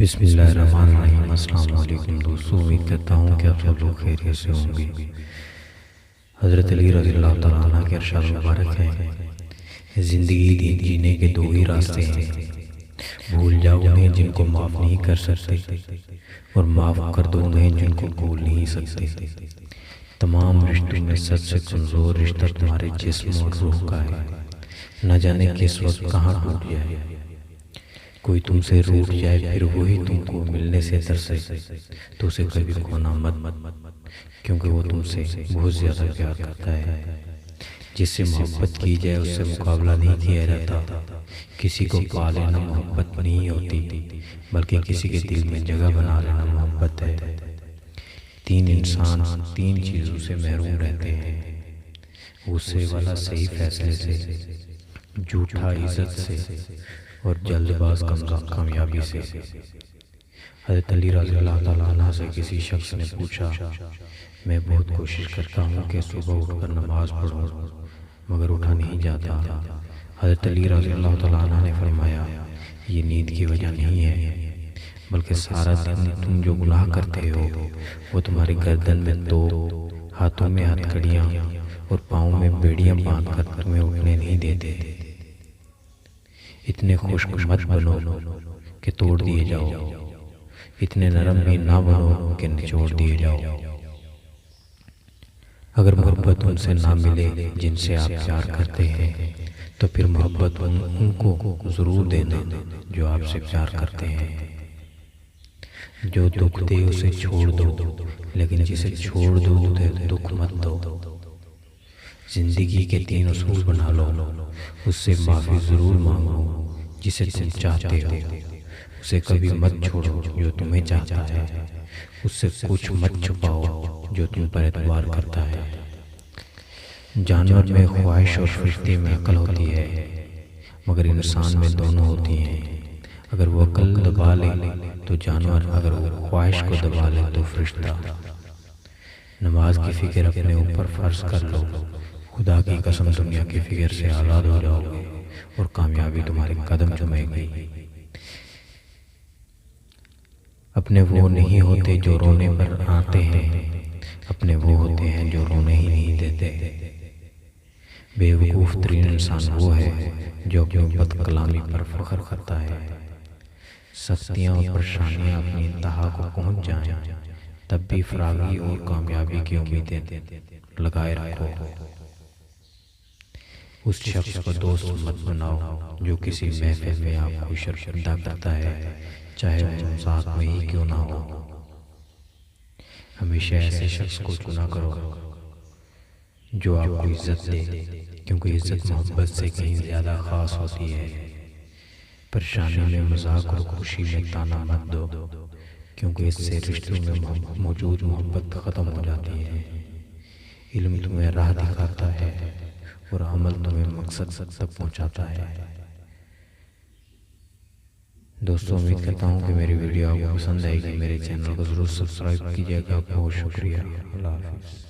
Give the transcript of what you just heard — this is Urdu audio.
بسم اللہ الرحمن الرحیم۔ السلام علیکم دوستو، امید کرتا ہوں کہ آپ سب لوگ خیریت سے ہوں گے۔ حضرت علی رضی اللہ تعالیٰ عنہ کے ارشاد مبارک ہے، زندگی جینے کے دو ہی راستے ہیں، بھول جاؤ انہیں جن کو معاف نہیں کر سکتے، اور معاف کر دو انہیں جن کو بھول نہیں سکتے۔ تمام رشتوں میں سب سے کمزور رشتہ تمہارے جسم اور روح کا ہے، نہ جانے کس وقت کہاں ٹوٹ جائے۔ کوئی تم سے روٹ جائے پھر وہی تم کو ملنے سے ترسے تو اسے کبھی کھونا مت، کیونکہ وہ تم سے بہت زیادہ پیار کرتا ہے۔ جس سے محبت کی جائے اس سے مقابلہ نہیں کیا جاتا۔ کسی کو پا لینا محبت نہیں ہوتی، بلکہ کسی کے دل میں جگہ بنا لینا محبت ہے۔ تین انسان تین چیزوں سے محروم رہتے ہیں، غصے والا صحیح فیصلے سے، جھوٹا عزت سے، اور جلد باز کامیابی سے۔ حضرت علی رضی اللہ تعالیٰ عنہ سے کسی شخص نے پوچھا، میں بہت کوشش کرتا ہوں کہ صبح اٹھ کر نماز پڑھوں مگر اٹھا نہیں جاتا۔ حضرت علی رضی اللہ تعالیٰ عنہ نے فرمایا، یہ نیند کی وجہ نہیں ہے، بلکہ سارا دن تم جو گناہ کرتے ہو وہ تمہاری گردن میں توپ، ہاتھوں میں ہتھ کڑیاں اور پاؤں میں بیڑیاں باندھ کر تمہیں اٹھنے نہیں دیتے۔ اتنے خشک مت بنو کہ توڑ دیے جاؤ، اتنے نرم بھی نہ بنو کہ نچوڑ دیے جاؤ۔ اگر محبت ان سے نہ ملے جن سے آپ پیار کرتے ہیں تو پھر محبت ان کو ضرور دینا جو آپ سے پیار کرتے ہیں۔ جو دکھ دے اسے چھوڑ دو، لیکن جسے چھوڑ دو اسے دکھ مت دو۔ زندگی کے تین اصول بنا لو، اس سے معافی ضرور مانگو جسے تم چاہتے ہو، اسے کبھی مت چھوڑو جو تمہیں چاہتا ہے، اس سے کچھ مت چھپاؤ جو تم پر اعتبار کرتا ہے۔ جانور میں خواہش اور فرشتے میں عقل ہوتی ہے، مگر انسان میں دونوں ہوتی ہیں۔ اگر وہ عقل دبا لے تو جانور، اگر وہ خواہش کو دبا لے تو فرشتہ۔ نماز کی فکر اپنے اوپر فرض کر لو، خدا کی قسم دنیا کی فکر سے آزاد ہو جاؤ گے اور کامیابی تمہارے قدم چومے گی۔ اپنے وہ نہیں ہوتے جو رونے پر آتے ہیں، اپنے وہ ہوتے ہیں جو رونے ہی نہیں دیتے۔ بے وقوف ترین انسان وہ ہے جو اپنی بد کلامی پر فخر کرتا ہے۔ سختیاں اور پریشانیاں اپنی انتہا کو پہنچ جائیں تب بھی فراغی اور کامیابی کی امیدیں لگائے رکھو۔ اس شخص کو دوست مت بناؤ جو کسی محفل میں آپ کو شرمندہ کرتا ہے، چاہے وہ ساتھ میں ہی کیوں نہ ہو۔ ہمیشہ ایسے شخص کو چنا کرو جو آپ کو عزت دے، کیونکہ عزت محبت سے کہیں زیادہ خاص ہوتی ہے۔ پریشانی میں مذاق اور خوشی میں تانا مت دو، کیونکہ اس سے رشتوں میں موجود محبت ختم ہو جاتی ہے۔ علم تمہیں راہ دکھاتا ہے اور عمل تمہیں مقصد تک پہنچاتا ہے۔ دوستو، امید کرتا ہوں کہ میری ویڈیو آپ کو پسند آئے گی۔ میرے چینل کو ضرور سبسکرائب کیجیے گا۔ بہت شکریہ۔ اللہ حافظ۔